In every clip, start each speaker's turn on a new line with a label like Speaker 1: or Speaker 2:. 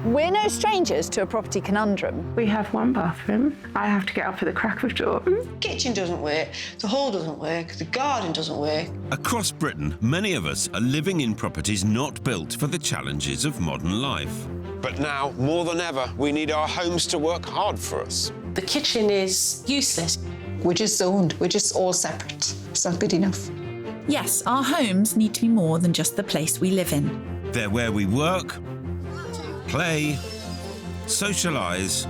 Speaker 1: We're no strangers to a property conundrum.
Speaker 2: We have one bathroom. I have to get up at the crack of dawn.
Speaker 3: Kitchen doesn't work, the hall doesn't work, the garden doesn't work.
Speaker 4: Across Britain, many of us are living in properties not built for the challenges of modern life.
Speaker 5: But now, more than ever, we need our homes to work hard for us.
Speaker 3: The kitchen is useless.
Speaker 6: We're just zoned. We're just all separate. It's not good enough.
Speaker 7: Yes, our homes need to be more than just the place we live in.
Speaker 4: They're where we work, play, socialise,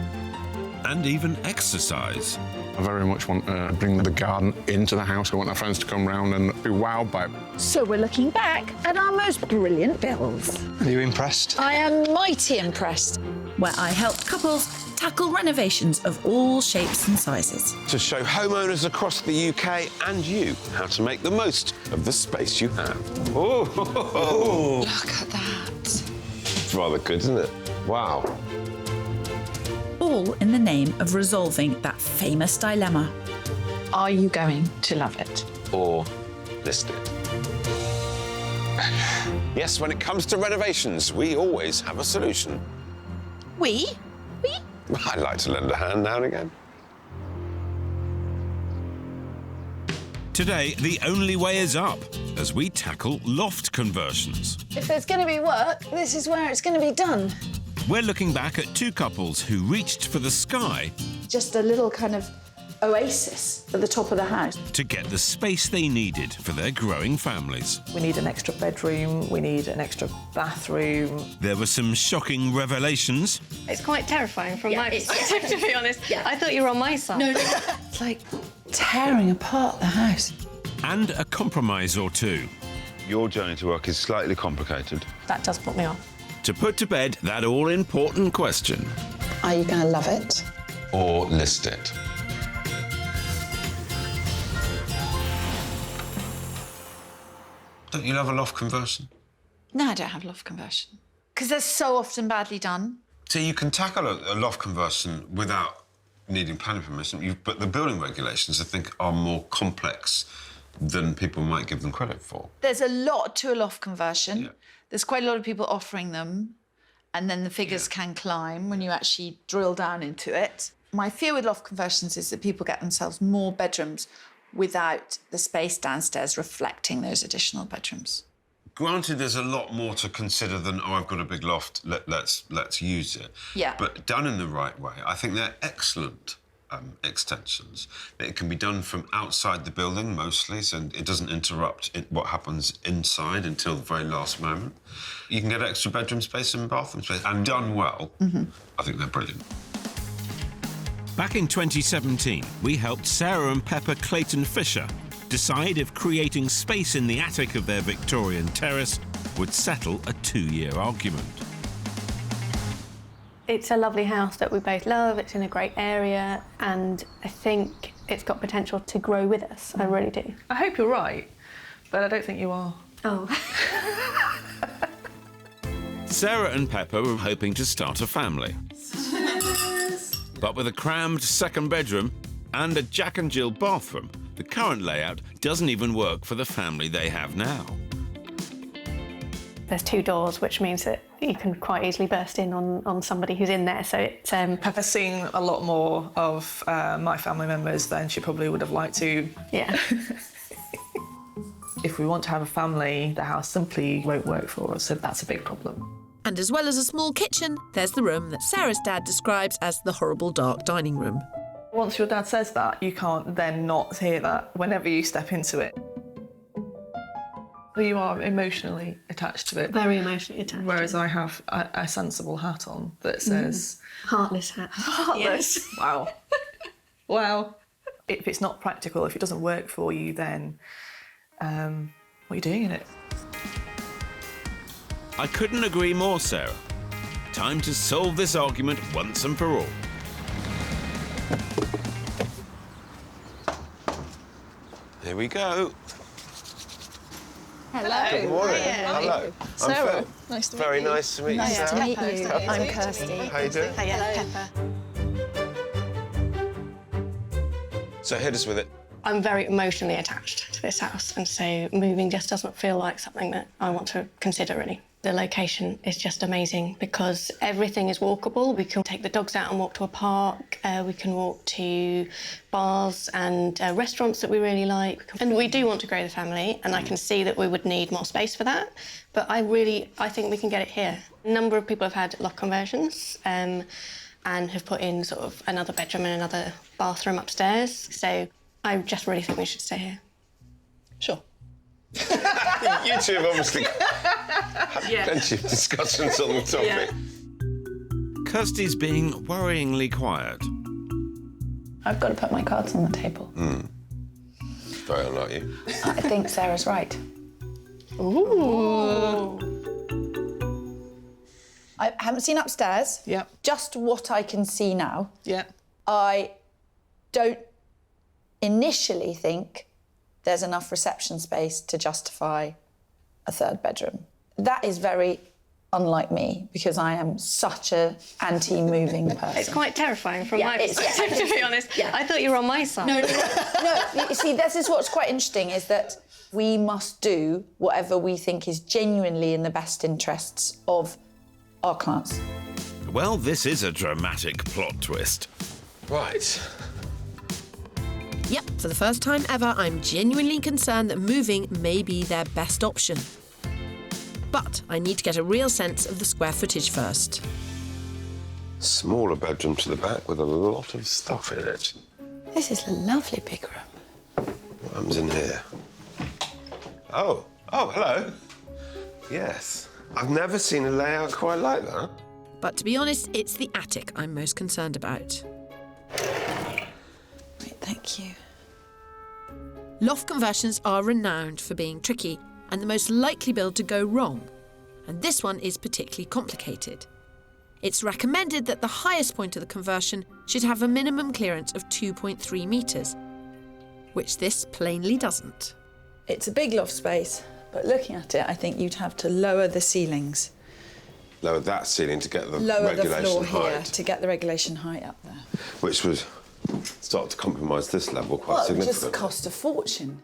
Speaker 4: and even exercise.
Speaker 8: I very much want to bring the garden into the house. I want our friends to come round and be wowed by it.
Speaker 1: So we're looking back at our most brilliant builds.
Speaker 9: Are you impressed?
Speaker 1: I am mighty impressed.
Speaker 7: Where I help couples tackle renovations of all shapes and sizes.
Speaker 5: To show homeowners across the UK and you how to make the most of the space you have. Oh,
Speaker 6: Look at that.
Speaker 5: it's rather good, isn't it? Wow.
Speaker 7: All in the name of resolving that famous dilemma.
Speaker 6: Are you going to love it?
Speaker 5: Or list it. Yes, when it comes to renovations, we always have a solution.
Speaker 1: We?
Speaker 5: I'd like to lend a hand now and again.
Speaker 4: Today, the only way is up as we tackle loft conversions.
Speaker 1: If there's going to be work, this is where it's going to be done.
Speaker 4: We're looking back at two couples who reached for the sky
Speaker 1: Just a little kind of oasis at the top of the house.
Speaker 4: to get the space they needed for their growing families.
Speaker 10: We need an extra bedroom, we need an extra bathroom.
Speaker 4: There were some shocking revelations
Speaker 11: It's quite terrifying from my perspective, to be honest. I thought you were on my side.
Speaker 6: No. It's like tearing apart the house.
Speaker 4: and a compromise or two
Speaker 12: Your journey to work is slightly complicated.
Speaker 11: That does put me off.
Speaker 4: to put to bed that all-important question.
Speaker 6: Are you going to love it?
Speaker 5: Or list it. Don't you love a loft conversion?
Speaker 6: No, I don't have loft conversion.
Speaker 1: Because they're so often badly done.
Speaker 5: So you can tackle a loft conversion without needing planning permission, but the building regulations, I think, are more complex than people might give them credit for.
Speaker 1: There's a lot to a loft conversion.
Speaker 5: Yeah.
Speaker 1: There's quite a lot of people offering them, and then the figures can climb when you actually drill down into it. My fear with loft conversions is that people get themselves more bedrooms without the space downstairs reflecting those additional bedrooms.
Speaker 5: Granted, there's a lot more to consider than, oh, I've got a big loft, let's use it.
Speaker 1: Yeah.
Speaker 5: But done in the right way, I think they're excellent extensions. It can be done from outside the building mostly, so it doesn't interrupt what happens inside until the very last moment. You can get extra bedroom space and bathroom space, and done well, I think they're brilliant.
Speaker 4: Back in 2017, we helped Sarah and Pepper Clayton-Fisher decide if creating space in the attic of their Victorian terrace would settle a 2-year argument.
Speaker 11: It's a lovely house that we both love, it's in a great area, and I think it's got potential to grow with us. I really do.
Speaker 10: I hope you're right, but I don't think you are.
Speaker 11: Oh.
Speaker 4: Sarah and Pepper were hoping to start a family. But with a crammed second bedroom and a Jack and Jill bathroom, the current layout doesn't even work for the family they have now.
Speaker 11: There's 2 doors, which means that you can quite easily burst in on somebody who's in there, so it's...
Speaker 10: Pepper's seen a lot more of my family members than she probably would have liked to.
Speaker 11: Yeah.
Speaker 10: If we want to have a family, the house simply won't work for us, so that's a big problem.
Speaker 7: And as well as a small kitchen, there's the room that Sarah's dad describes as the horrible dark dining room.
Speaker 10: Once your dad says that, you can't then not hear that whenever you step into it. You are emotionally attached to it.
Speaker 11: Very emotionally attached.
Speaker 10: Whereas I have a sensible hat on that says...
Speaker 11: Heartless hat.
Speaker 10: Heartless?
Speaker 11: Yes.
Speaker 10: Wow. Wow. If it's not practical, if it doesn't work for you, then what are you doing in it?
Speaker 4: I couldn't agree more, Sarah. Time to solve this argument once and for all.
Speaker 5: Here we go.
Speaker 1: Hello.
Speaker 5: Good morning. Hello.
Speaker 6: Sarah,
Speaker 5: I'm Phil.
Speaker 6: nice to meet
Speaker 5: Very
Speaker 6: you.
Speaker 5: nice to meet you,
Speaker 1: Nice
Speaker 5: Sarah.
Speaker 1: to meet you. I'm Kirstie.
Speaker 5: How you doing?
Speaker 11: Pepper.
Speaker 5: So hit us with it.
Speaker 11: I'm very emotionally attached to this house, and so moving just doesn't feel like something that I want to consider, really. The location is just amazing because everything is walkable. We can take the dogs out and walk to a park. We can walk to bars and restaurants that we really like. And we do want to grow the family, and I can see that we would need more space for that. But I think we can get it here. A number of people have had loft conversions and have put in sort of another bedroom and another bathroom upstairs. So I just really think we should stay here.
Speaker 3: Sure.
Speaker 5: You two have obviously plenty of discussions on the topic.
Speaker 4: Kirstie's being worryingly quiet.
Speaker 1: I've got to put my cards on the table.
Speaker 5: Very unlike you.
Speaker 1: I think Sarah's right.
Speaker 3: Ooh.
Speaker 1: I haven't seen upstairs.
Speaker 3: Yeah.
Speaker 1: Just what I can see now.
Speaker 3: Yeah.
Speaker 1: I don't initially think there's enough reception space to justify a third bedroom. That is very unlike me because I am such a anti-moving person.
Speaker 11: It's quite terrifying from my perspective, to be honest.
Speaker 1: Yeah.
Speaker 11: I thought you were on my side.
Speaker 1: No, you see, this is what's quite interesting is that we must do whatever we think is genuinely in the best interests of our clients.
Speaker 4: Well, this is a dramatic plot twist.
Speaker 5: Right.
Speaker 7: Yep, for the first time ever, I'm genuinely concerned that moving may be their best option. But I need to get a real sense of the square footage first.
Speaker 5: Smaller bedroom to the back with a lot of stuff in it.
Speaker 1: This is a lovely big room.
Speaker 5: What happens in here? Oh, hello. Yes. I've never seen a layout quite like that.
Speaker 7: But to be honest, it's the attic I'm most concerned about.
Speaker 1: Thank you.
Speaker 7: Loft conversions are renowned for being tricky and the most likely build to go wrong. And this one is particularly complicated. It's recommended that the highest point of the conversion should have a minimum clearance of 2.3 metres, which this plainly doesn't.
Speaker 1: It's a big loft space, but looking at it, I think you'd have to lower the ceilings.
Speaker 5: Lower that ceiling to get the
Speaker 1: Lower the
Speaker 5: regulation
Speaker 1: floor here
Speaker 5: height.
Speaker 1: to get the regulation height up there.
Speaker 5: Which would start to compromise this level quite
Speaker 1: Well, it
Speaker 5: significantly.
Speaker 1: just cost a fortune.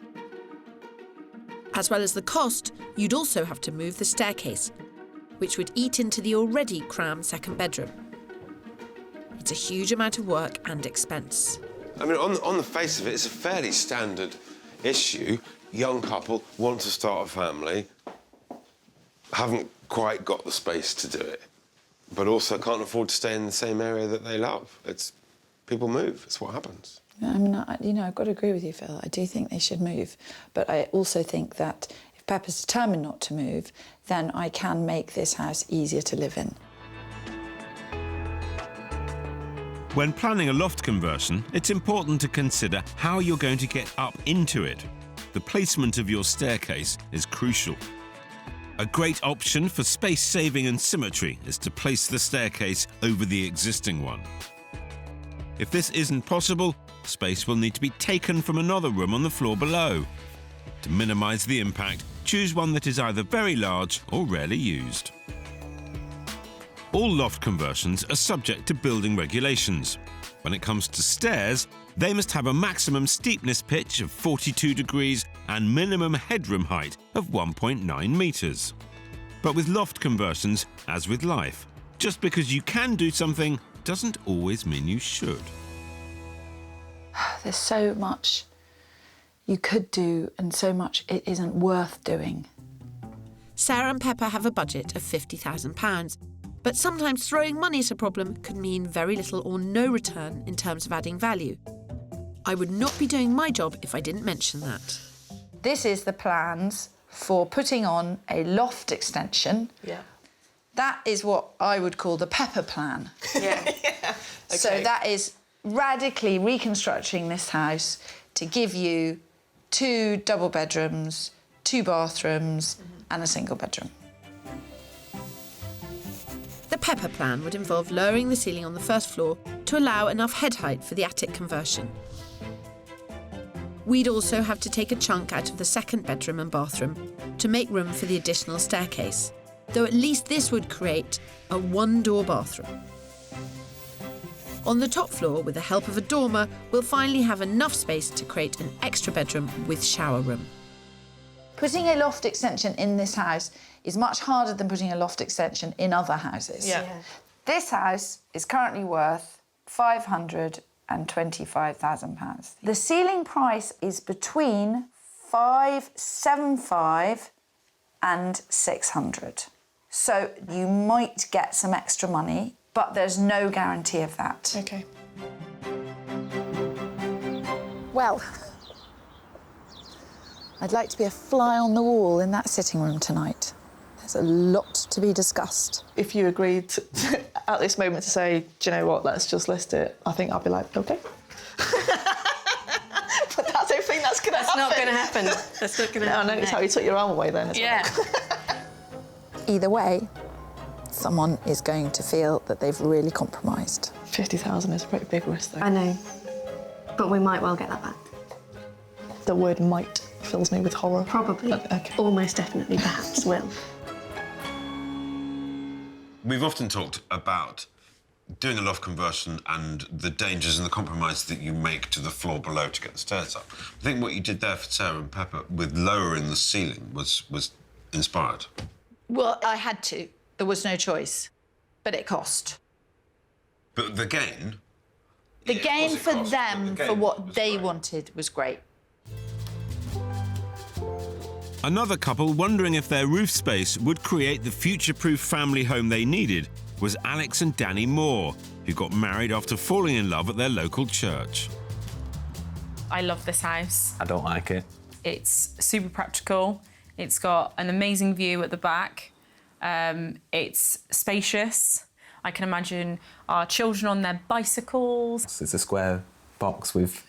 Speaker 7: As well as the cost, you'd also have to move the staircase, which would eat into the already crammed second bedroom. It's a huge amount of work and expense.
Speaker 5: I mean, on the face of it, it's a fairly standard issue. Young couple want to start a family, haven't quite got the space to do it, but also can't afford to stay in the same area that they love. People move, it's what happens.
Speaker 1: I mean, I've got to agree with you, Phil. I do think they should move. But I also think that if Pepper's determined not to move, then I can make this house easier to live in.
Speaker 4: When planning a loft conversion, it's important to consider how you're going to get up into it. The placement of your staircase is crucial. A great option for space saving and symmetry is to place the staircase over the existing one. If this isn't possible, space will need to be taken from another room on the floor below. To minimise the impact, choose one that is either very large or rarely used. All loft conversions are subject to building regulations. When it comes to stairs, they must have a maximum steepness pitch of 42 degrees and minimum headroom height of 1.9 metres. But with loft conversions, as with life, just because you can do something doesn't always mean you should.
Speaker 1: There's so much you could do and so much it isn't worth doing.
Speaker 7: Sarah and Pepper have a budget of £50,000, but sometimes throwing money at a problem could mean very little or no return in terms of adding value. I would not be doing my job if I didn't mention that.
Speaker 1: This is the plans for putting on a loft extension.
Speaker 10: Yeah.
Speaker 1: That is what I would call the Pepper plan.
Speaker 10: Yeah.
Speaker 1: So that is radically reconstructing this house to give you 2 double bedrooms, 2 bathrooms and a single bedroom.
Speaker 7: The Pepper plan would involve lowering the ceiling on the first floor to allow enough head height for the attic conversion. We'd also have to take a chunk out of the second bedroom and bathroom to make room for the additional staircase, though at least this would create a 1-door bathroom. On the top floor, with the help of a dormer, we'll finally have enough space to create an extra bedroom with shower room.
Speaker 1: Putting a loft extension in this house is much harder than putting a loft extension in other houses.
Speaker 10: Yeah.
Speaker 1: This house is currently worth £525,000. The ceiling price is between £575 and £600. So you might get some extra money, but there's no guarantee of that.
Speaker 10: OK.
Speaker 1: Well, I'd like to be a fly on the wall in that sitting room tonight. There's a lot to be discussed.
Speaker 10: If you agreed to, at this moment to say, do you know what, let's just list it, I think I'd be like, OK. But I don't think that's going to happen.
Speaker 11: That's not going to happen. That's not going to happen.
Speaker 10: I noticed how you took your arm away then as well.
Speaker 1: Either way, someone is going to feel that they've really compromised.
Speaker 10: 50,000 is a pretty big risk, though.
Speaker 11: I know. But we might well get that back.
Speaker 10: The word might fills me with horror.
Speaker 11: Probably.
Speaker 10: Okay.
Speaker 11: Almost definitely, perhaps will.
Speaker 5: We've often talked about doing a loft conversion and the dangers and the compromise that you make to the floor below to get the stairs up. I think what you did there for Sarah and Pepper with lowering the ceiling was inspired.
Speaker 1: Well, I had to. There was no choice. But it cost.
Speaker 5: But the gain...
Speaker 1: The gain for them, for what they wanted, was great.
Speaker 4: Another couple wondering if their roof space would create the future-proof family home they needed was Alex and Danny Moore, who got married after falling in love at their local church.
Speaker 9: I love this house.
Speaker 13: I don't like it.
Speaker 9: It's super practical. It's got an amazing view at the back. It's spacious. I can imagine our children on their bicycles.
Speaker 13: It's a square box with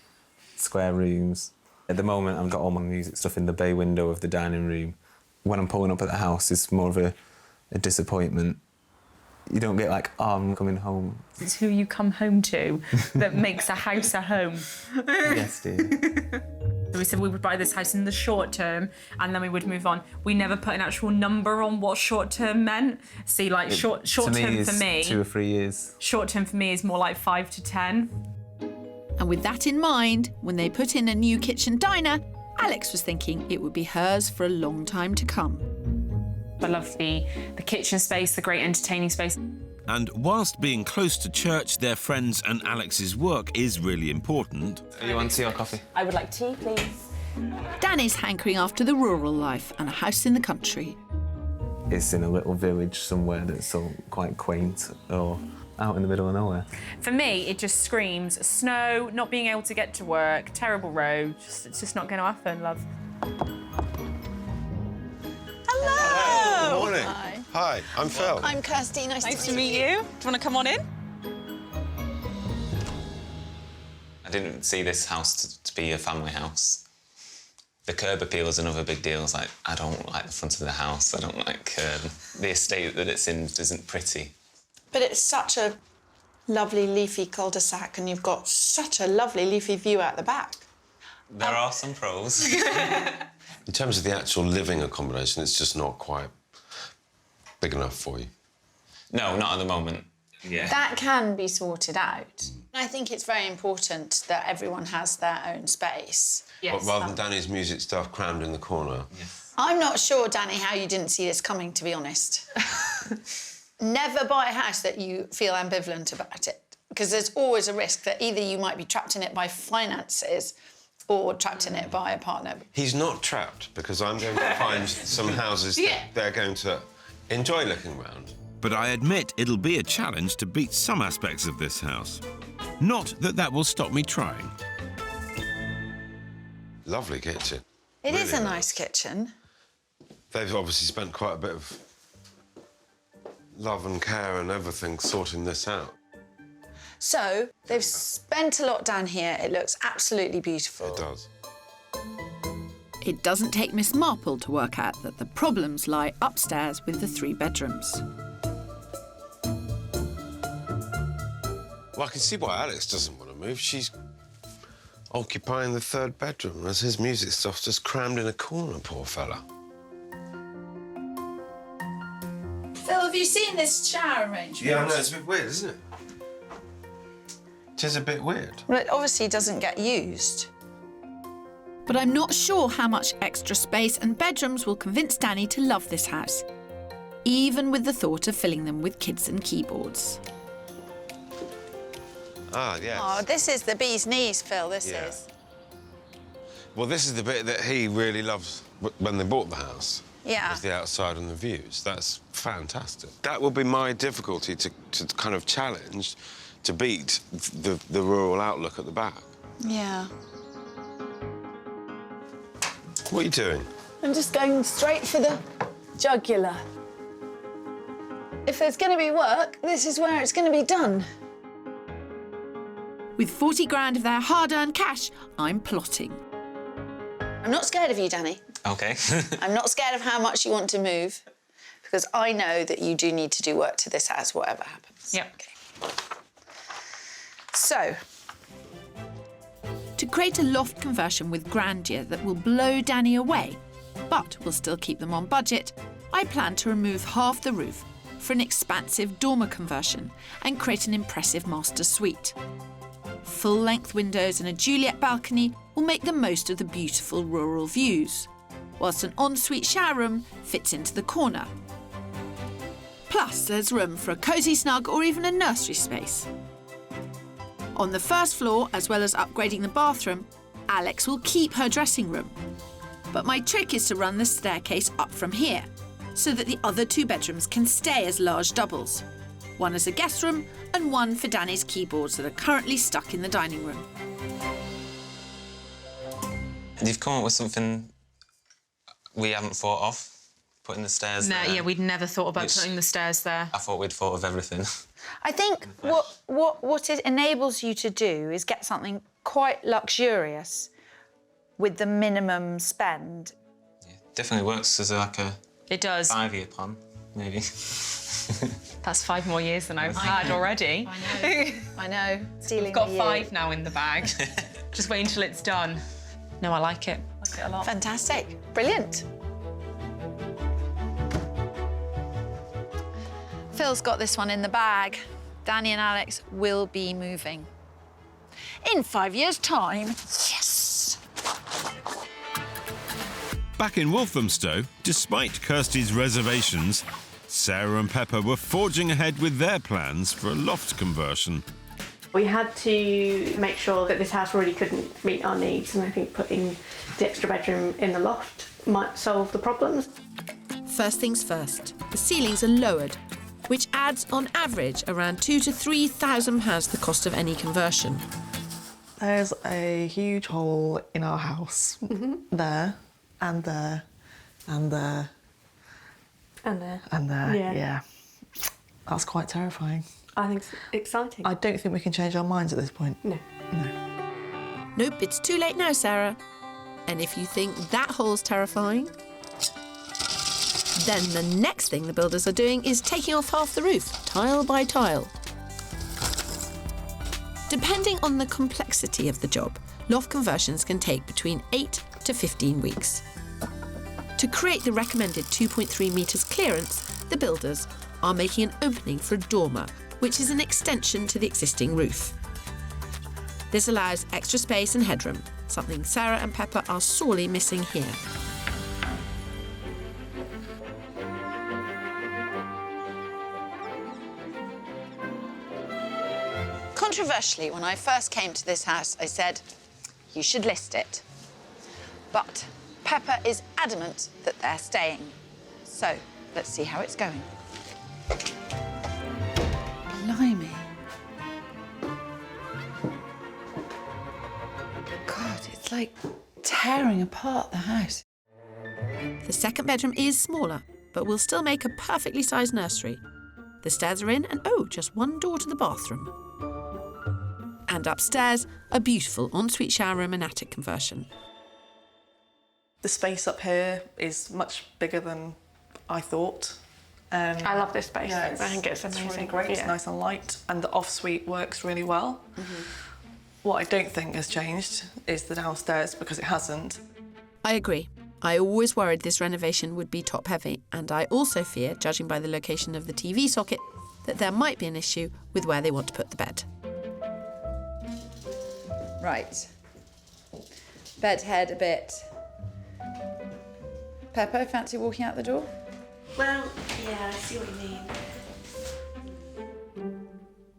Speaker 13: square rooms. At the moment, I've got all my music stuff in the bay window of the dining room. When I'm pulling up at the house, it's more of a disappointment. You don't get like, oh, I'm coming home.
Speaker 9: It's who you come home to that makes a house a home.
Speaker 13: Yes, dear.
Speaker 9: So we said we would buy this house in the short term and then we would move on. We never put an actual number on what short term meant. See, like short term for me...
Speaker 13: 2 or 3 years.
Speaker 9: Short term for me is more like 5 to 10.
Speaker 7: And with that in mind, when they put in a new kitchen diner, Alex was thinking it would be hers for a long time to come.
Speaker 9: I love the kitchen space, the great entertaining space.
Speaker 4: And whilst being close to church, their friends and Alex's work is really important.
Speaker 13: Do you want tea or coffee?
Speaker 9: I would like tea, please.
Speaker 7: Danny's hankering after the rural life and a house in the country.
Speaker 13: It's in a little village somewhere that's all quite quaint or out in the middle of nowhere.
Speaker 9: For me, it just screams snow, not being able to get to work, terrible road. It's just not going to happen, love.
Speaker 5: Hello! Good morning.
Speaker 1: Hi.
Speaker 5: Hi, I'm Phil.
Speaker 1: I'm Kirstie.
Speaker 9: Nice to meet you. Do you want to come on in?
Speaker 14: I didn't see this house to be a family house. The curb appeal is another big deal. It's like, I don't like the front of the house. I don't like the estate that it's in isn't pretty.
Speaker 6: But it's such a lovely leafy cul-de-sac and you've got such a lovely leafy view out the back.
Speaker 14: There are some pros.
Speaker 5: In terms of the actual living accommodation, it's just not quite big enough for you.
Speaker 14: No, not at the moment. Yeah.
Speaker 1: That can be sorted out. I think it's very important that everyone has their own space.
Speaker 5: But rather than Danny's music stuff crammed in the corner.
Speaker 14: Yes.
Speaker 1: I'm not sure, Danny, how you didn't see this coming, to be honest. Never buy a house that you feel ambivalent about it, because there's always a risk that either you might be trapped in it by finances or trapped in it by a partner.
Speaker 5: He's not trapped, because I'm going to find some houses that they're going to enjoy looking around.
Speaker 4: But I admit it'll be a challenge to beat some aspects of this house. Not that that will stop me trying.
Speaker 5: Lovely kitchen.
Speaker 1: It is a nice kitchen.
Speaker 5: They've obviously spent quite a bit of love and care and everything sorting this out.
Speaker 1: So, they've spent a lot down here. It looks absolutely beautiful.
Speaker 5: It does.
Speaker 7: It doesn't take Miss Marple to work out that the problems lie upstairs with the 3 bedrooms.
Speaker 5: Well, I can see why Alex doesn't want to move. She's occupying the 3rd bedroom as his music stuff's just crammed in a corner, poor fella.
Speaker 1: Phil, have you seen this shower arrangement?
Speaker 5: Yeah, I know, it's a bit weird, isn't it? It is a bit weird.
Speaker 1: Well, it obviously doesn't get used.
Speaker 7: But I'm not sure how much extra space and bedrooms will convince Danny to love this house, even with the thought of filling them with kids and keyboards.
Speaker 5: Ah, yes.
Speaker 1: Oh, this is the bee's knees, Phil, this is.
Speaker 5: Well, this is the bit that he really loves when they bought the house.
Speaker 1: Yeah.
Speaker 5: Is the outside and the views. That's fantastic. That will be my difficulty to kind of challenge, to beat the rural outlook at the back.
Speaker 1: Yeah.
Speaker 5: What are you doing?
Speaker 1: I'm just going straight for the jugular. If there's going to be work, this is where it's going to be done.
Speaker 7: With 40 grand of their hard-earned cash, I'm plotting.
Speaker 6: I'm not scared of you, Danny.
Speaker 14: OK.
Speaker 6: I'm not scared of how much you want to move, because I know that you do need to do work to this house, whatever happens.
Speaker 9: Yep.
Speaker 6: Okay. So,
Speaker 7: To create a loft conversion with grandeur that will blow Danny away, but will still keep them on budget, I plan to remove half the roof for an expansive dormer conversion and create an impressive master suite. Full-length windows and a Juliet balcony will make the most of the beautiful rural views, whilst an ensuite shower room fits into the corner. Plus, there's room for a cosy snug or even a nursery space. On the first floor, as well as upgrading the bathroom, Alex will keep her dressing room. But my trick is to run the staircase up from here, so that the other 2 bedrooms can stay as large doubles. One as a guest room and one for Danny's keyboards that are currently stuck in the dining room.
Speaker 14: You've come up with something we haven't thought of, putting the stairs there.
Speaker 9: Yeah, we'd never thought about putting the stairs there.
Speaker 14: I thought we'd thought of everything.
Speaker 1: I think what it enables you to do is get something quite luxurious with the minimum spend.
Speaker 14: Definitely works as like a...
Speaker 9: It does.
Speaker 14: 5-year plan, maybe.
Speaker 9: That's 5 more years than I've had already.
Speaker 1: I know. Stealing
Speaker 9: We've got
Speaker 1: a year.
Speaker 9: 5 now in the bag. Just wait until it's done. No, I like it. I like it a lot.
Speaker 1: Fantastic. Brilliant. Phil's got this one in the bag. Danny and Alex will be moving. In 5 years' time. Yes!
Speaker 4: Back in Walthamstow, despite Kirstie's reservations, Sarah and Pepper were forging ahead with their plans for a loft conversion.
Speaker 11: We had to make sure that this house really couldn't meet our needs, and I think putting the extra bedroom in the loft might solve the problems.
Speaker 7: First things first, the ceilings are lowered, which adds on average around £2,000 to £3,000 the cost of any conversion.
Speaker 10: There's a huge hole in our house. There, and there, and there.
Speaker 11: And there.
Speaker 10: And there,
Speaker 11: Yeah.
Speaker 10: yeah. That's quite terrifying.
Speaker 11: I think it's exciting.
Speaker 10: I don't think we can change our minds at this point.
Speaker 11: No.
Speaker 7: Nope, it's too late now, Sarah. And if you think that hole's terrifying, then the next thing the builders are doing is taking off half the roof, tile by tile. Depending on the complexity of the job, loft conversions can take between 8 to 15 weeks. To create the recommended 2.3 metres clearance, the builders are making an opening for a dormer, which is an extension to the existing roof. This allows extra space and headroom, something Sarah and Pepper are sorely missing here.
Speaker 1: Controversially, when I first came to this house, I said, you should list it. But Pepper is adamant that they're staying. So, let's see how it's going. Blimey. God, it's like tearing apart the house.
Speaker 7: The second bedroom is smaller, but will still make a perfectly sized nursery. The stairs are in and, oh, just one door to the bathroom. And upstairs, a beautiful ensuite shower room and attic conversion.
Speaker 10: The space up here is much bigger than I thought.
Speaker 11: I love this space.
Speaker 10: Yeah,
Speaker 11: I think it's amazing.
Speaker 10: really great. It's
Speaker 11: Yeah.
Speaker 10: nice and light, and the off-suite works really well. What I don't think has changed is the downstairs, because it hasn't.
Speaker 7: I agree. I always worried this renovation would be top-heavy, and I also fear, judging by the location of the TV socket, that there might be an issue with where they want to put the bed.
Speaker 1: Right. bed head a bit. Pepper, fancy walking out the door?
Speaker 2: Well, yeah, I see what you mean.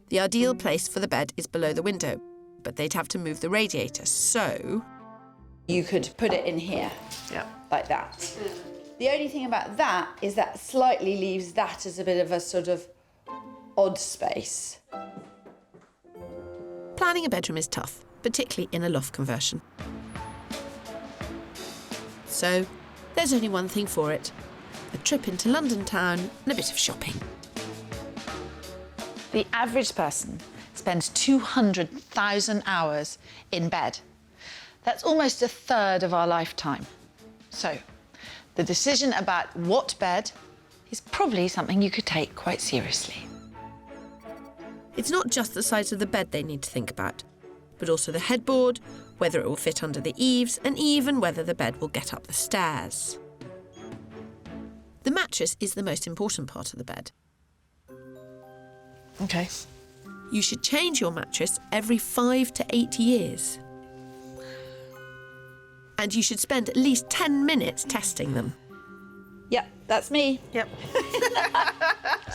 Speaker 7: The ideal place for the bed is below the window, but they'd have to move the radiator, so...
Speaker 1: You could put it in here, like that. The only thing about that is that slightly leaves that as a bit of a sort of odd space.
Speaker 7: Planning a bedroom is tough, particularly in a loft conversion. So, there's only one thing for it. A trip into London town and a bit of shopping.
Speaker 1: The average person spends 200,000 hours in bed. That's almost a third of our lifetime. So, the decision about what bed is probably something you could take quite seriously.
Speaker 7: It's not just the size of the bed they need to think about, but also the headboard, whether it will fit under the eaves, and even whether the bed will get up the stairs. The mattress is the most important part of the bed.
Speaker 10: OK.
Speaker 7: You should change your mattress every 5 to 8 years. And you should spend at least 10 minutes testing them.
Speaker 1: Yep, that's me.
Speaker 10: Yep.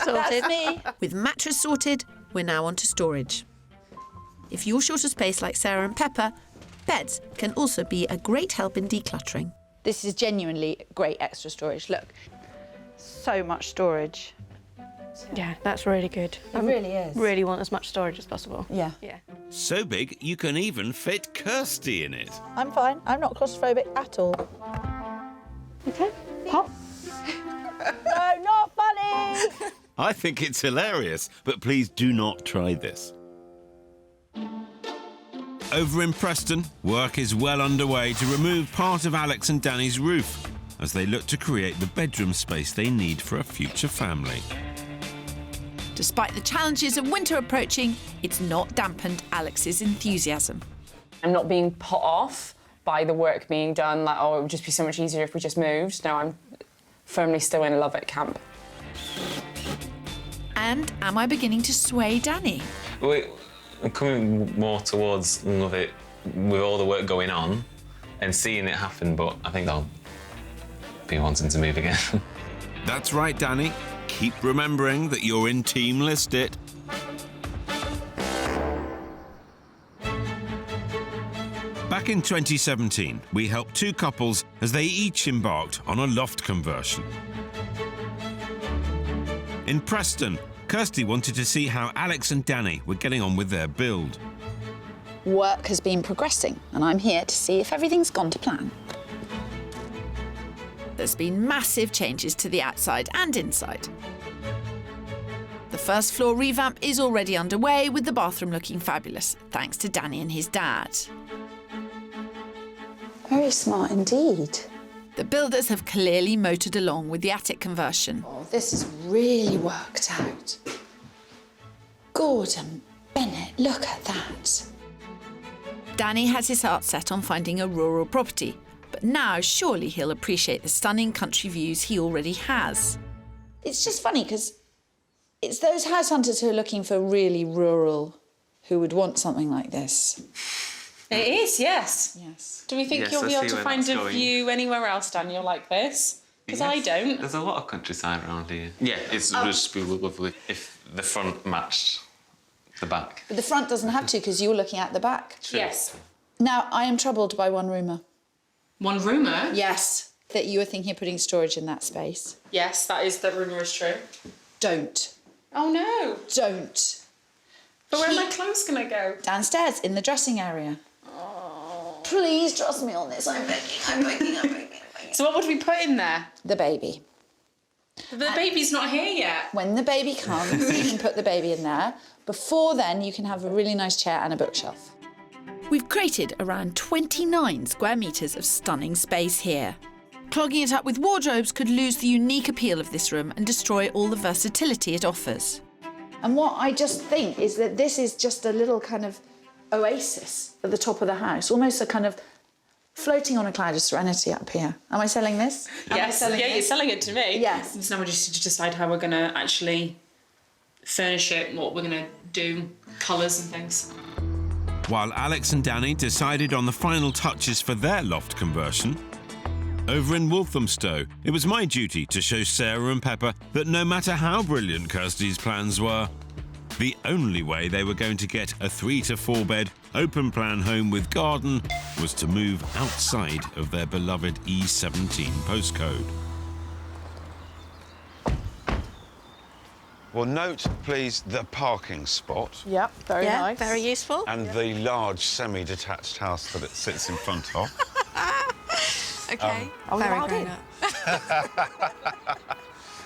Speaker 1: That's me.
Speaker 7: With mattress sorted, we're now on to storage. If you're short of space like Sarah and Pepper, beds can also be a great help in decluttering.
Speaker 1: This is genuinely great extra storage. Look, so much storage.
Speaker 11: Yeah, that's really good.
Speaker 1: It really is.
Speaker 11: Really want as much storage as possible.
Speaker 1: Yeah.
Speaker 11: Yeah.
Speaker 4: So big, you can even fit Kirstie in it.
Speaker 1: I'm fine. I'm not claustrophobic at all.
Speaker 11: Okay, pop.
Speaker 1: No, not funny!
Speaker 4: I think it's hilarious, but please do not try this. Over in Preston, work is well underway to remove part of Alex and Danny's roof as they look to create the bedroom space they need for a future family.
Speaker 7: Despite the challenges of winter approaching, it's not dampened Alex's enthusiasm.
Speaker 15: I'm not being put off by the work being done, like, oh, it would just be so much easier if we just moved. No, I'm firmly still in love it camp.
Speaker 7: And am I beginning to sway Danny?
Speaker 14: I'm coming more towards love it with all the work going on and seeing it happen, but I think I'll be wanting to move again.
Speaker 4: That's right, Danny. Keep remembering that you're in Team List It. Back in 2017, we helped two couples as they each embarked on a loft conversion. In Preston, Kirstie wanted to see how Alex and Danny were getting on with their build.
Speaker 1: Work has been progressing, and I'm here to see if everything's gone to plan.
Speaker 7: There's been massive changes to the outside and inside. The first floor revamp is already underway, with the bathroom looking fabulous, thanks to Danny and his dad.
Speaker 1: Very smart indeed.
Speaker 7: The builders have clearly motored along with the attic conversion.
Speaker 1: Oh, this is really worked out. Gordon Bennett, look at that.
Speaker 7: Danny has his heart set on finding a rural property, but now surely he'll appreciate the stunning country views he already has.
Speaker 1: It's just funny because it's those house hunters who are looking for really rural who would want something like this.
Speaker 9: It is, yes.
Speaker 1: Yes.
Speaker 9: Do we think
Speaker 14: Yes,
Speaker 9: you'll
Speaker 14: I
Speaker 9: be able
Speaker 14: see
Speaker 9: to
Speaker 14: where
Speaker 9: find
Speaker 14: that's
Speaker 9: a
Speaker 14: going.
Speaker 9: view anywhere else, Daniel, like this? Because I don't.
Speaker 14: There's a lot of countryside around here. Yeah, it would just be lovely if the front matched the back.
Speaker 1: But the front doesn't have to because you're looking at the back.
Speaker 14: True.
Speaker 9: Yes.
Speaker 1: Now, I am troubled by one rumour.
Speaker 9: One rumour?
Speaker 1: Yes, that you were thinking of putting storage in that space.
Speaker 9: Yes, the rumour is true.
Speaker 1: Don't.
Speaker 9: Oh, no.
Speaker 1: Don't.
Speaker 9: But where are my clothes going to go?
Speaker 1: Downstairs, in the dressing area.
Speaker 9: Oh.
Speaker 1: Please trust me on this. I'm begging.
Speaker 9: So what would we put in there?
Speaker 1: The baby.
Speaker 9: The baby's not here yet.
Speaker 1: When the baby comes, you can put the baby in there. Before then, you can have a really nice chair and a bookshelf.
Speaker 7: We've created around 29 square metres of stunning space here. Clogging it up with wardrobes could lose the unique appeal of this room and destroy all the versatility it offers.
Speaker 1: And what I just think is that this is just a little kind of oasis at the top of the house, almost a kind of floating on a cloud of serenity up here. Am I selling this?
Speaker 9: Yes, you're selling it to me.
Speaker 1: Yes.
Speaker 9: So now we just need to decide how we're going to actually furnish it, what we're going to do, colours and things.
Speaker 4: while Alex and Danny decided on the final touches for their loft conversion. Over in Walthamstow, it was my duty to show Sarah and Pepper that no matter how brilliant Kirstie's plans were, the only way they were going to get a 3 to 4 bed, open plan home with garden was to move outside of their beloved E17 postcode.
Speaker 12: Well, note, please, the parking spot.
Speaker 10: Yep, very nice.
Speaker 11: Very useful.
Speaker 12: And the large semi-detached house that it sits in front of.
Speaker 11: Okay.
Speaker 10: Very
Speaker 11: grown up.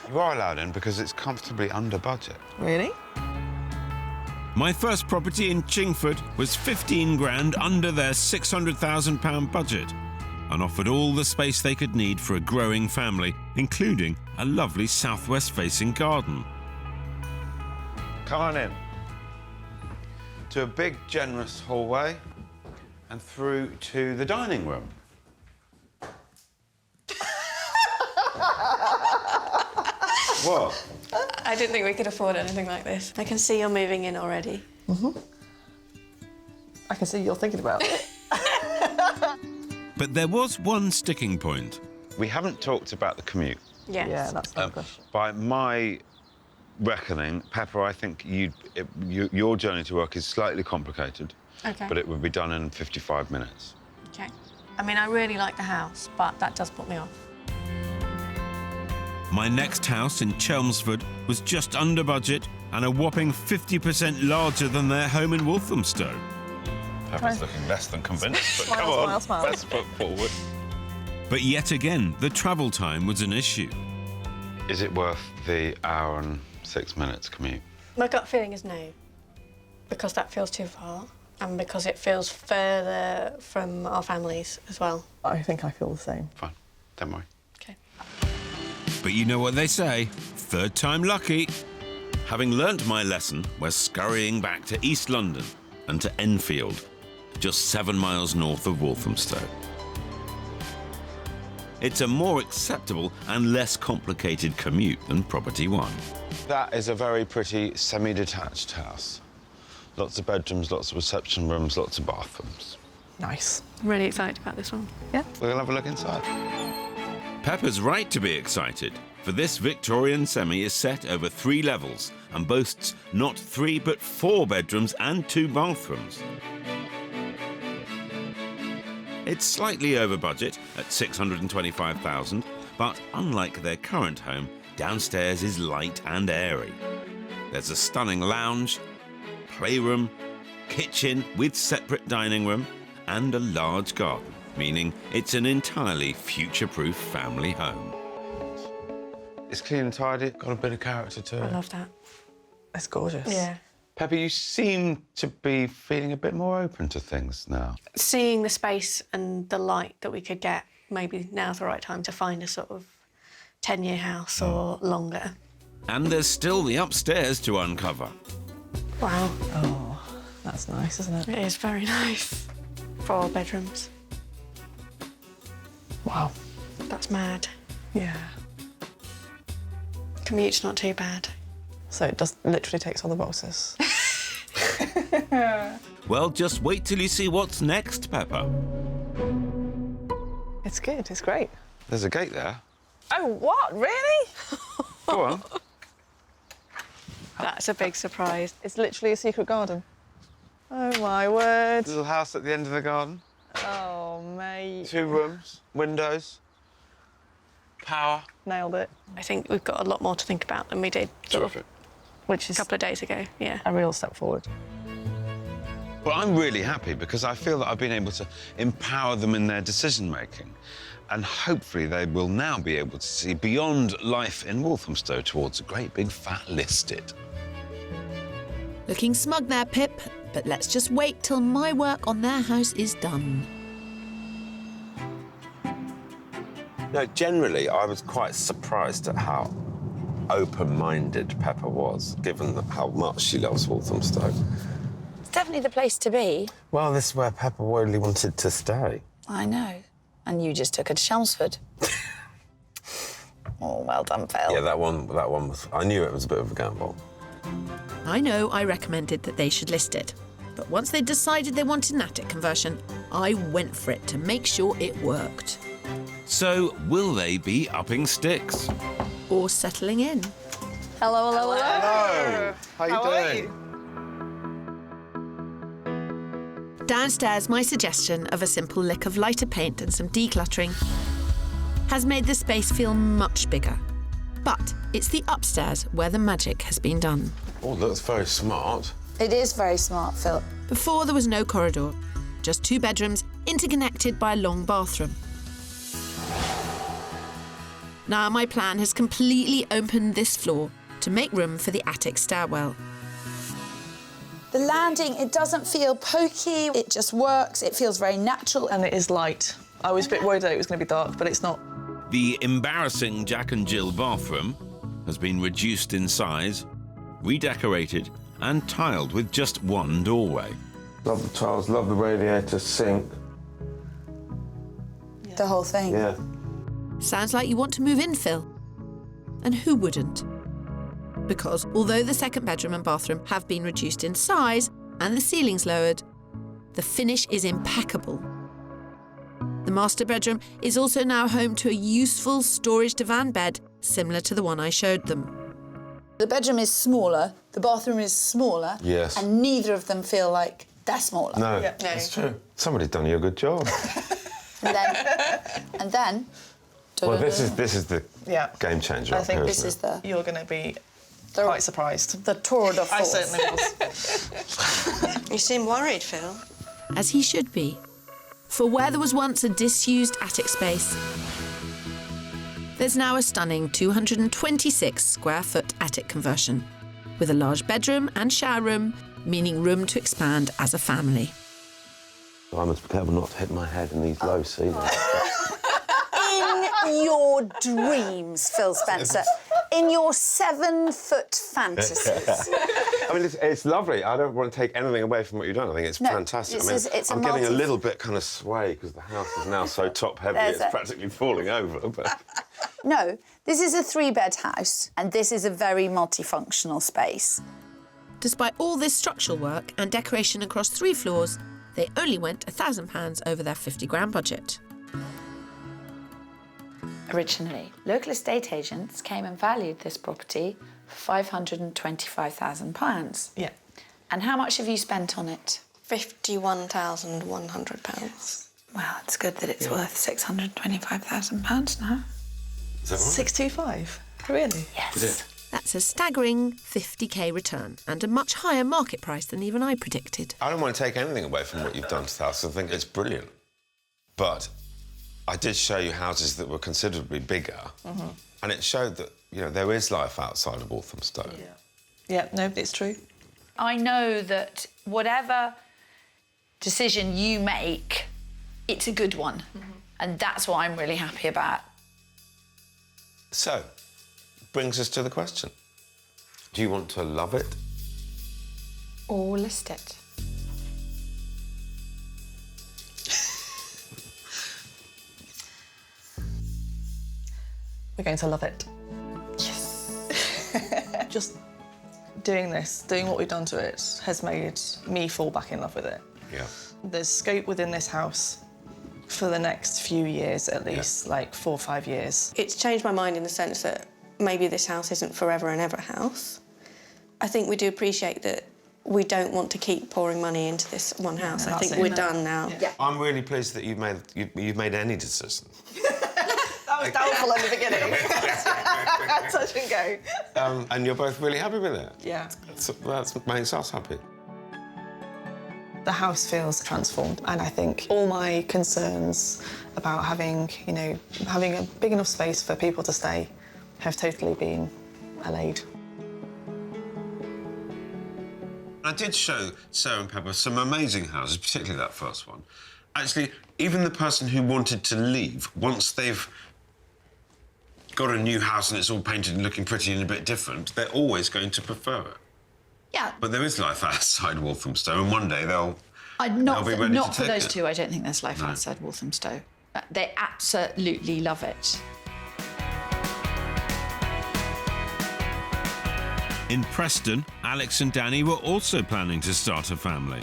Speaker 12: You are allowed in because it's comfortably under budget.
Speaker 10: Really?
Speaker 4: My first property in Chingford was 15 grand under their £600,000 budget and offered all the space they could need for a growing family, including a lovely southwest-facing garden.
Speaker 12: Come on in. To a big, generous hallway and through to the dining room. What?
Speaker 11: I didn't think we could afford anything like this. I can see you're moving in already.
Speaker 10: I can see you're thinking about it.
Speaker 4: But there was one sticking point.
Speaker 12: We haven't talked about the commute.
Speaker 11: Yes.
Speaker 10: Yeah, that's the question.
Speaker 12: By my reckoning, Pepper, I think your journey to work is slightly complicated,
Speaker 11: Okay.
Speaker 12: but it would be done in 55 minutes.
Speaker 11: Okay. I mean, I really like the house, but that does put me off.
Speaker 4: My next house in Chelmsford was just under budget and a whopping 50% larger than their home in Walthamstow.
Speaker 12: Pepper's looking less than convinced, but come
Speaker 10: Smile,
Speaker 12: on,
Speaker 10: smile.
Speaker 12: best foot forward.
Speaker 4: But yet again, the travel time was an issue.
Speaker 12: Is it worth the hour and 6 minutes commute?
Speaker 11: My gut feeling is no, because that feels too far and because it feels further from our families as well.
Speaker 10: I think I feel the same.
Speaker 12: Fine, don't worry.
Speaker 11: Okay.
Speaker 4: But you know what they say, third time lucky. Having learnt my lesson, we're scurrying back to East London and to Enfield, just 7 miles north of Walthamstow. It's a more acceptable and less complicated commute than Property 1.
Speaker 12: That is a very pretty semi-detached house. Lots of bedrooms, lots of reception rooms, lots of bathrooms.
Speaker 10: Nice.
Speaker 11: I'm really excited about this one.
Speaker 10: Yeah.
Speaker 12: We're gonna have a look inside.
Speaker 4: Pepper's right to be excited, for this Victorian semi is set over 3 levels and boasts not 3 but 4 bedrooms and 2 bathrooms. It's slightly over budget at $625,000, but unlike their current home, downstairs is light and airy. There's a stunning lounge, playroom, kitchen with separate dining room, and a large garden, meaning it's an entirely future-proof family home.
Speaker 12: It's clean and tidy, got a bit of character to
Speaker 11: I
Speaker 12: it.
Speaker 11: love that.
Speaker 10: It's gorgeous.
Speaker 11: Yeah.
Speaker 12: Pepper, you seem to be feeling a bit more open to things now.
Speaker 11: Seeing the space and the light that we could get, maybe now's the right time to find a sort of 10-year house or longer.
Speaker 4: And there's still the upstairs to uncover.
Speaker 11: Wow.
Speaker 10: Oh, that's nice, isn't it?
Speaker 11: It is very nice. 4 bedrooms.
Speaker 10: Wow.
Speaker 11: That's mad.
Speaker 10: Yeah.
Speaker 11: Commute's not too bad.
Speaker 10: So it just literally takes all the boxes.
Speaker 4: Well, just wait till you see what's next, Pepper.
Speaker 10: It's good, it's great.
Speaker 12: There's a gate there.
Speaker 10: Oh, what? Really?
Speaker 12: Go on.
Speaker 11: That's a big surprise.
Speaker 10: It's literally a secret garden. Oh, my word.
Speaker 12: Little house at the end of the garden.
Speaker 10: Oh, mate.
Speaker 12: 2 rooms, windows, power.
Speaker 10: Nailed it.
Speaker 11: I think we've got a lot more to think about than we did
Speaker 12: Terrific.
Speaker 10: Which
Speaker 11: a
Speaker 10: is
Speaker 11: couple of days ago. Yeah.
Speaker 10: a real step forward.
Speaker 12: Well, I'm really happy because I feel that I've been able to empower them in their decision-making. And hopefully they will now be able to see beyond life in Walthamstow towards a great big fat listed.
Speaker 7: Looking smug there, Pip, but let's just wait till my work on their house is done.
Speaker 5: No, generally, I was quite surprised at how open-minded Pepper was, given how much she loves Walthamstow.
Speaker 1: It's definitely the place to be.
Speaker 5: Well, this is where Pepper really wanted to stay.
Speaker 1: I know. And you just took her to Chelmsford. Oh, well done, Phil.
Speaker 5: Yeah, that one was... I knew it was a bit of a gamble.
Speaker 7: I know I recommended that they should list it. But once they decided they wanted an attic conversion, I went for it to make sure it worked.
Speaker 4: So, will they be upping sticks?
Speaker 7: Or settling in.
Speaker 1: Hello, hello, hello.
Speaker 8: Hello. How you doing?
Speaker 7: Downstairs, my suggestion of a simple lick of lighter paint and some decluttering has made the space feel much bigger. But it's the upstairs where the magic has been done.
Speaker 5: Oh, that's very smart.
Speaker 1: It is very smart, Phil.
Speaker 7: Before, there was no corridor, just 2 bedrooms interconnected by a long bathroom. Now my plan has completely opened this floor to make room for the attic stairwell.
Speaker 1: The landing, it doesn't feel pokey, it just works, it feels very natural.
Speaker 10: And it is light. I was a bit worried that it was going to be dark, but it's not.
Speaker 4: The embarrassing Jack and Jill bathroom has been reduced in size, redecorated and tiled with just 1 doorway.
Speaker 5: Love the tiles, love the radiator, sink.
Speaker 1: The whole thing.
Speaker 5: Yeah.
Speaker 7: Sounds like you want to move in, Phil. And who wouldn't? Because although the second bedroom and bathroom have been reduced in size and the ceilings lowered, the finish is impeccable. The master bedroom is also now home to a useful storage divan bed similar to the one I showed them.
Speaker 1: The bedroom is smaller, the bathroom is smaller,
Speaker 5: Yes.
Speaker 1: and neither of them feel like they're smaller.
Speaker 5: No, that's true. Somebody's done you a good job.
Speaker 1: And then...
Speaker 5: Well, this is the
Speaker 10: Yeah.
Speaker 5: game changer.
Speaker 10: I
Speaker 5: up
Speaker 10: think
Speaker 5: here,
Speaker 10: this
Speaker 5: isn't
Speaker 10: is
Speaker 5: it?
Speaker 10: You're going to be quite surprised.
Speaker 1: The tour de
Speaker 10: I
Speaker 1: force.
Speaker 10: certainly was.
Speaker 3: You seem worried, Phil.
Speaker 7: As he should be. For where there was once a disused attic space, there's now a stunning 226 square foot attic conversion, with a large bedroom and shower room, meaning room to expand as a family.
Speaker 5: I must be careful not to hit my head in these low ceilings.
Speaker 1: In your dreams, Phil Spencer. In your 7-foot fantasies.
Speaker 5: I mean, it's lovely. I don't want to take anything away from what you've done. I think it's fantastic.
Speaker 1: It's
Speaker 5: I'm getting a little bit kind of sway because the house is now so top-heavy, it's practically falling over. But
Speaker 1: No, this is a 3-bed house, and this is a very multifunctional space.
Speaker 7: Despite all this structural work and decoration across 3 floors, they only went £1,000 over their 50 grand budget.
Speaker 1: Originally, local estate agents came and valued this property for £525,000.
Speaker 10: Yeah.
Speaker 1: And how much have you spent on it?
Speaker 3: £51,100.
Speaker 1: Well, it's good that it's worth £625,000 now.
Speaker 5: is that right?
Speaker 10: 625? Really?
Speaker 1: Yes.
Speaker 7: That's a staggering 50k return and a much higher market price than even I predicted.
Speaker 5: I don't want to take anything away from what you've done to the house. I think it's brilliant. But I did show you houses that were considerably bigger, and it showed that, you know, there is life outside of Walthamstow.
Speaker 10: Yeah, no, it's true.
Speaker 1: I know that whatever decision you make, it's a good one. And that's what I'm really happy about.
Speaker 5: So, brings us to the question. Do you want to love it?
Speaker 1: Or list it.
Speaker 10: We're going to love it.
Speaker 1: Yes.
Speaker 10: Just doing this, doing what we've done to it, has made me fall back in love with it.
Speaker 5: Yeah.
Speaker 10: There's scope within this house for the next few years, at least, like 4 or 5 years.
Speaker 11: It's changed my mind in the sense that maybe this house isn't forever and ever house. I think we do appreciate that we don't want to keep pouring money into this one house. I think we're done now.
Speaker 1: Yeah.
Speaker 5: I'm really pleased that you've made any decision.
Speaker 10: That was doubtful in the beginning. Touch and go.
Speaker 5: And you're both really happy with it.
Speaker 10: Yeah.
Speaker 5: That makes us happy.
Speaker 10: The house feels transformed, and I think all my concerns about having a big enough space for people to stay have totally been allayed.
Speaker 5: I did show Sarah and Pepper some amazing houses, particularly that first one. Actually, even the person who wanted to leave, once they've got a new house and it's all painted and looking pretty and a bit different, they're always going to prefer it.
Speaker 1: Yeah.
Speaker 5: But there is life outside Walthamstow, and one day they'll be ready
Speaker 1: Not
Speaker 5: to
Speaker 1: for
Speaker 5: take
Speaker 1: those
Speaker 5: it.
Speaker 1: two, I don't think there's life outside Walthamstow. They absolutely love it.
Speaker 4: In Preston, Alex and Danny were also planning to start a family.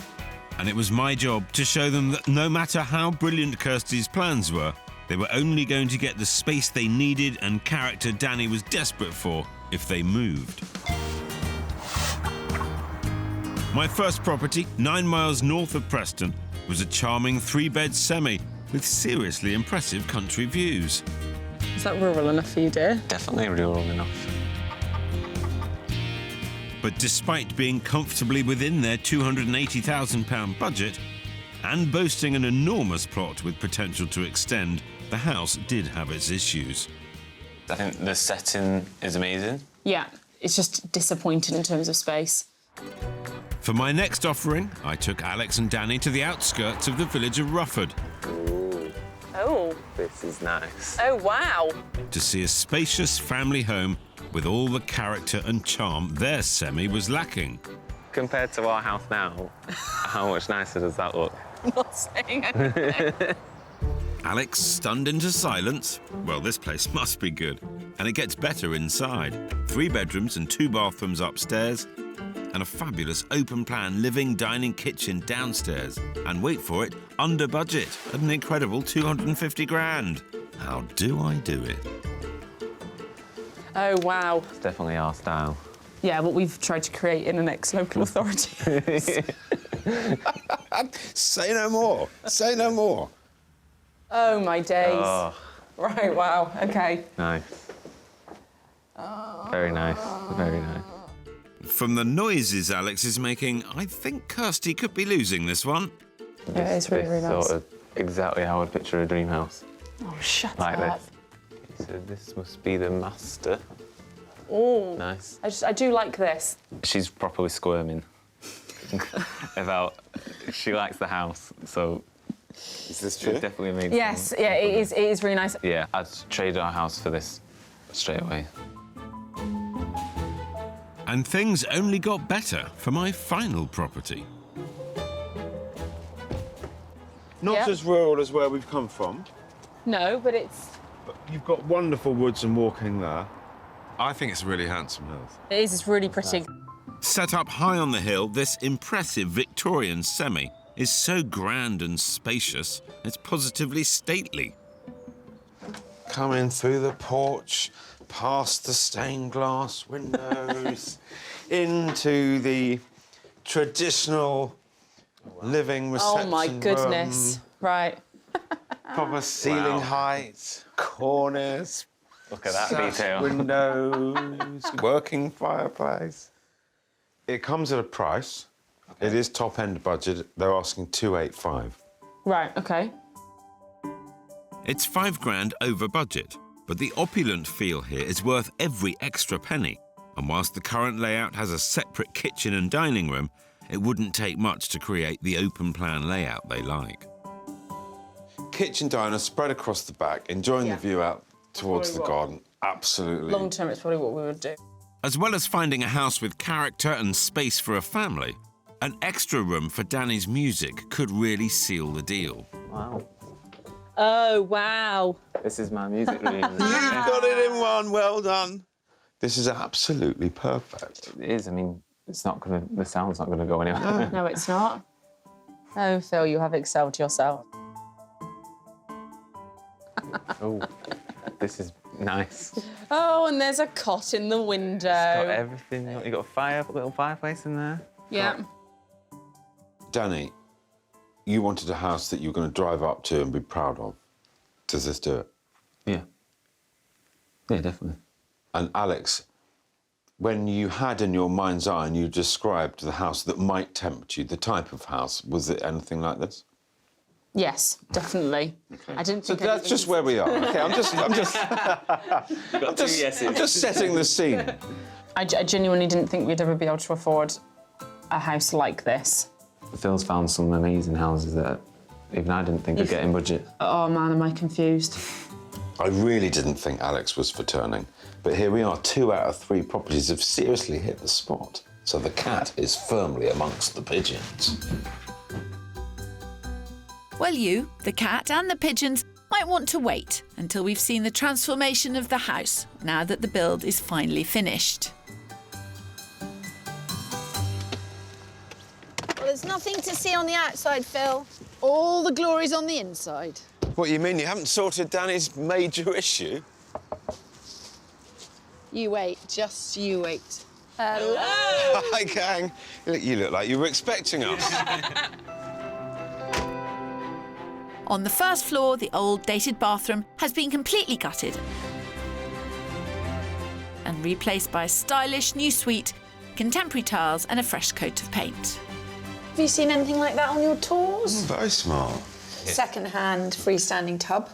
Speaker 4: And it was my job to show them that no matter how brilliant Kirstie's plans were, they were only going to get the space they needed and character Danny was desperate for if they moved. My first property, 9 miles north of Preston, was a charming 3-bed semi with seriously impressive country views.
Speaker 15: Is that rural enough for you, dear?
Speaker 14: Definitely rural enough.
Speaker 4: But despite being comfortably within their £280,000 budget and boasting an enormous plot with potential to extend, the house did have its issues.
Speaker 14: I think the setting is amazing.
Speaker 15: Yeah, it's just disappointing in terms of space.
Speaker 4: For my next offering, I took Alex and Danny to the outskirts of the village of Rufford
Speaker 15: Oh.
Speaker 14: This is nice.
Speaker 15: Oh, wow.
Speaker 4: to see a spacious family home with all the character and charm their semi was lacking.
Speaker 14: Compared to our house now, how much nicer does that look?
Speaker 15: Not saying anything.
Speaker 4: Alex stunned into silence. Well, this place must be good. And it gets better inside. 3 bedrooms and 2 bathrooms upstairs, and a fabulous open-plan living, dining, kitchen downstairs. And wait for it, under budget at an incredible 250 grand. How do I do it?
Speaker 15: Oh, wow.
Speaker 14: It's definitely our style.
Speaker 15: Yeah, what we've tried to create in an ex-local authority.
Speaker 5: Say no more. Say no more.
Speaker 15: Oh, my days.
Speaker 14: Oh,
Speaker 15: Right, wow, OK.
Speaker 14: nice. Very nice. Very nice.
Speaker 4: From the noises Alex is making, I think Kirstie could be losing this one.
Speaker 15: Yeah, it's really, really nice.
Speaker 14: Sort of exactly how I'd picture a dream house.
Speaker 15: Oh, shut
Speaker 14: Like
Speaker 15: up.
Speaker 14: this. So this must be the master.
Speaker 15: Oh.
Speaker 14: Nice.
Speaker 15: I do like this.
Speaker 14: She's properly squirming about. She likes the house, so.
Speaker 5: Is this
Speaker 14: true? Definitely made.
Speaker 15: Yes, yeah, it is really nice.
Speaker 14: Yeah, I'd trade our house for this straight away.
Speaker 4: And things only got better for my final property.
Speaker 5: Not
Speaker 15: Yep.
Speaker 5: as rural as where we've come from.
Speaker 15: No, but it's...
Speaker 5: But you've got wonderful woods and walking there. I think it's a really handsome house.
Speaker 15: It is, it's really pretty.
Speaker 4: Set up high on the hill, this impressive Victorian semi is so grand and spacious, it's positively stately.
Speaker 5: Coming through the porch, past the stained glass windows, into the traditional living reception
Speaker 15: Oh, my goodness.
Speaker 5: room.
Speaker 15: Right.
Speaker 5: Proper ceiling
Speaker 14: Wow.
Speaker 5: height, corners,
Speaker 14: Look at that
Speaker 5: sash
Speaker 14: detail.
Speaker 5: windows, working fireplace. It comes at a price. It is top-end budget. They're asking 285.
Speaker 15: Right, OK.
Speaker 4: It's 5 grand over budget, but the opulent feel here is worth every extra penny. And whilst the current layout has a separate kitchen and dining room, it wouldn't take much to create the open-plan layout they like.
Speaker 5: Kitchen diner spread across the back, enjoying the view out towards the garden. Absolutely.
Speaker 15: Long term, it's probably what we would do.
Speaker 4: As well as finding a house with character and space for a family, an extra room for Danny's music could really seal the deal.
Speaker 14: Wow.
Speaker 15: Oh, wow.
Speaker 14: This is my music room.
Speaker 5: You've got it in one. Well done. This is absolutely perfect.
Speaker 14: It is. I mean, it's not gonna. The sound's not gonna go anywhere.
Speaker 15: No, it's not. Oh, Phil, you have excelled yourself.
Speaker 14: Oh, this is nice.
Speaker 15: Oh, and there's a cot in the window.
Speaker 14: Got everything. You got a little fireplace in there.
Speaker 15: Yeah.
Speaker 5: Danny, you wanted a house that you were going to drive up to and be proud of. Does this do it?
Speaker 14: Yeah. Yeah, definitely.
Speaker 5: And Alex, when you had in your mind's eye and you described the house that might tempt you, the type of house, was it anything like this?
Speaker 15: Yes, definitely. I didn't
Speaker 5: So
Speaker 15: think
Speaker 5: that's just where we are. Okay, I'm just setting the scene.
Speaker 15: I genuinely didn't think we'd ever be able to afford a house like this.
Speaker 14: Phil's found some amazing houses that even I didn't think would get in budget.
Speaker 15: Oh man, am I confused?
Speaker 5: I really didn't think Alex was for turning, but here we are, 2 out of 3 properties have seriously hit the spot. So the cat is firmly amongst the pigeons.
Speaker 1: Well, you, the cat and the pigeons might want to wait until we've seen the transformation of the house now that the build is finally finished. Well, there's nothing to see on the outside, Phil. All the glory's on the inside.
Speaker 12: What, you mean you haven't sorted Danny's major issue?
Speaker 1: You wait, just you wait. Hello.
Speaker 12: Hi, gang. You look like you were expecting us.
Speaker 7: On the first floor, the old dated bathroom has been completely gutted and replaced by a stylish new suite, contemporary tiles and a fresh coat of paint.
Speaker 6: Have you seen anything like that on your tours?
Speaker 5: Very smart.
Speaker 6: Second-hand freestanding tub.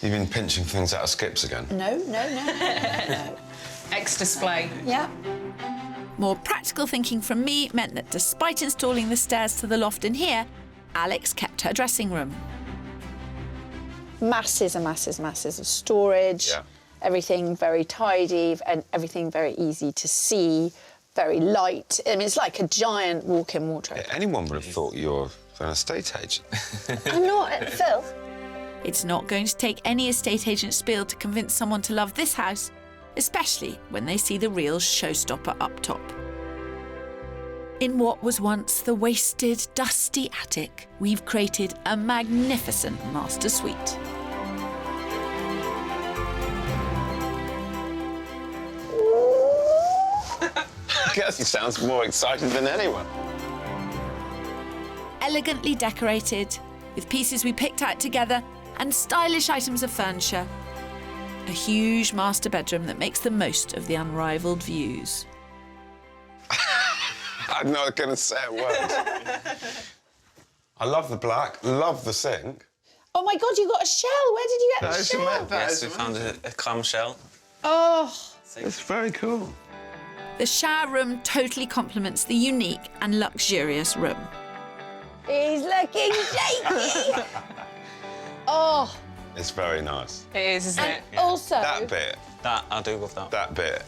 Speaker 5: You've been pinching things out of skips again?
Speaker 6: No.
Speaker 9: Ex-display.
Speaker 6: Yeah.
Speaker 7: More practical thinking from me meant that despite installing the stairs to the loft in here, Alex kept her dressing room.
Speaker 6: Masses of storage.
Speaker 5: Yeah.
Speaker 6: Everything very tidy and everything very easy to see, very light. I mean, it's like a giant walk-in wardrobe.
Speaker 5: Anyone would have thought you're an estate agent.
Speaker 6: I'm not, Phil.
Speaker 7: It's not going to take any estate agent spiel to convince someone to love this house, especially when they see the real showstopper up top. In what was once the wasted, dusty attic, we've created a magnificent master suite.
Speaker 12: Kirstie sounds more excited than anyone.
Speaker 7: Elegantly decorated, with pieces we picked out together and stylish items of furniture. A huge master bedroom that makes the most of the unrivalled views.
Speaker 5: I'm not going to say a word. I love the black, love the sink.
Speaker 6: Oh, my God, you got a shell. Where did you get the shell?
Speaker 14: Yes, we found a clamshell.
Speaker 6: Oh.
Speaker 5: It's very cool.
Speaker 7: The shower room totally complements the unique and luxurious room.
Speaker 6: He's looking shaky. Oh.
Speaker 5: It's very nice.
Speaker 9: It is, isn't it?
Speaker 6: Also...
Speaker 5: That bit.
Speaker 14: That, I do love that.
Speaker 5: That bit.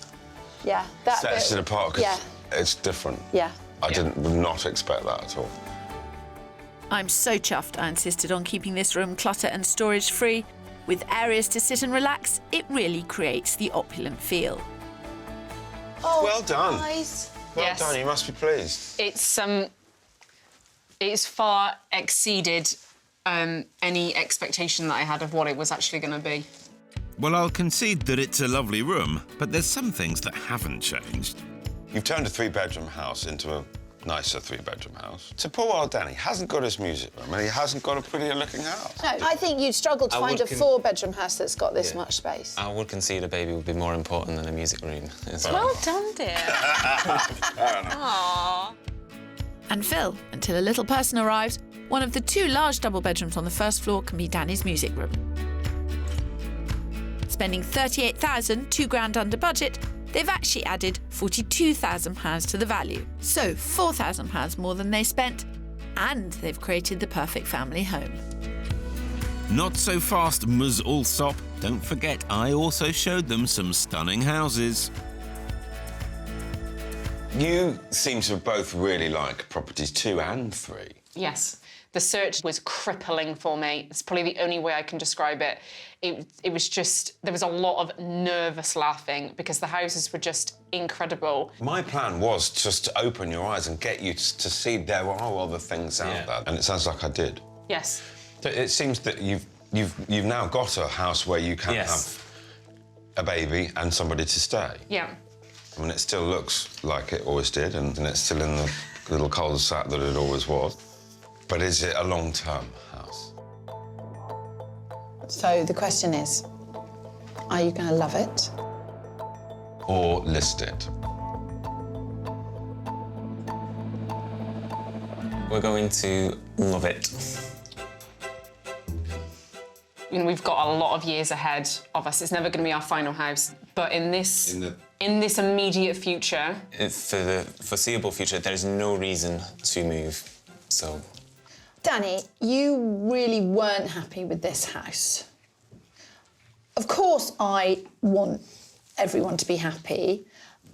Speaker 6: Yeah, that
Speaker 5: Sets
Speaker 6: bit.
Speaker 5: it apart because
Speaker 6: Yeah.
Speaker 5: it's different.
Speaker 6: Yeah.
Speaker 5: I would not expect that at all.
Speaker 7: I'm so chuffed I insisted on keeping this room clutter and storage free. With areas to sit and relax, it really creates the opulent feel.
Speaker 6: Oh,
Speaker 5: Well done.
Speaker 6: Guys.
Speaker 5: Well done, you must be pleased.
Speaker 9: It's far exceeded any expectation that I had of what it was actually going to be.
Speaker 4: Well, I'll concede that it's a lovely room, but there's some things that haven't changed.
Speaker 5: You've turned a three-bedroom house into a nicer three-bedroom house. So poor old Danny hasn't got his music room and he hasn't got a prettier-looking house.
Speaker 6: No, I think you'd struggle to
Speaker 14: I
Speaker 6: find
Speaker 14: would
Speaker 6: a four-bedroom house that's got this much space.
Speaker 14: I would concede a baby would be more important than a music room as well.
Speaker 9: Well done, dear. Aww.
Speaker 7: And Phil, until a little person arrives, one of the two large double bedrooms on the first floor can be Danny's music room. Spending $38,000, £2,000 under budget, they've actually added £42,000 to the value. So £4,000 more than they spent, and they've created the perfect family home.
Speaker 4: Not so fast, Ms. Allsopp. Don't forget, I also showed them some stunning houses.
Speaker 5: You seem to both really like properties 2 and 3.
Speaker 9: Yes. The search was crippling for me. It's probably the only way I can describe it. It was just, there was a lot of nervous laughing because the houses were just incredible.
Speaker 5: My plan was just to open your eyes and get you to see there are other things out there, and it sounds like I did.
Speaker 9: Yes.
Speaker 5: So it seems that you've now got a house where you can have a baby and somebody to stay.
Speaker 9: Yeah.
Speaker 5: I mean, it still looks like it always did, and it's still in the little cul-de-sac that it always was. But is it a long-term house?
Speaker 6: So the question is, are you going to love it?
Speaker 5: Or list it?
Speaker 14: We're going to love it.
Speaker 9: You know, we've got a lot of years ahead of us. It's never going to be our final house. But in this immediate future...
Speaker 14: For the foreseeable future, there's no reason to move, so...
Speaker 6: Danny, you really weren't happy with this house. Of course, I want everyone to be happy.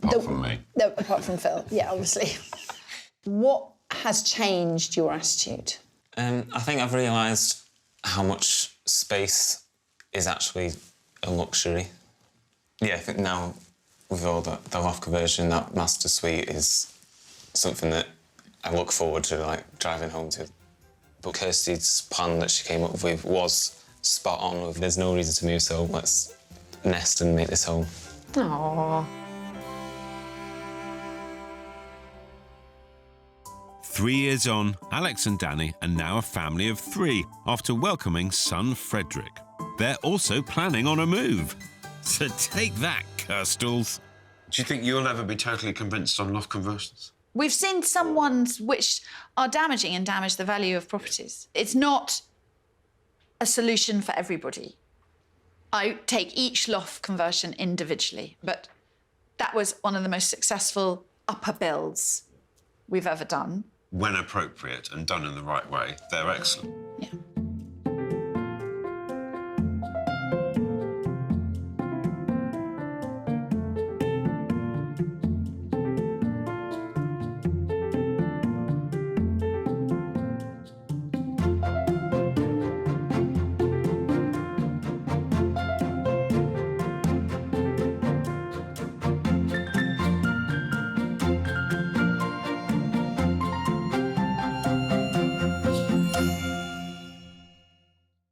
Speaker 5: Apart from me.
Speaker 6: Apart from Phil, yeah, obviously. What has changed your attitude?
Speaker 14: I think I've realised how much space is actually a luxury. Yeah, I think now with all the loft conversion, that master suite is something that I look forward to like driving home to. But Kirstie's plan that she came up with was spot on. There's no reason to move, so let's nest and make this home.
Speaker 15: Aww.
Speaker 4: 3 years on, Alex and Danny are now a family of 3 after welcoming son Frederick. They're also planning on a move. So take that, Kirstles.
Speaker 5: Do you think you'll ever be totally convinced on loft conversions?
Speaker 1: We've seen some ones which are damaging and damage the value of properties. It's not a solution for everybody. I take each loft conversion individually, but that was one of the most successful upper builds we've ever done.
Speaker 5: When appropriate and done in the right way, they're excellent.
Speaker 1: Yeah.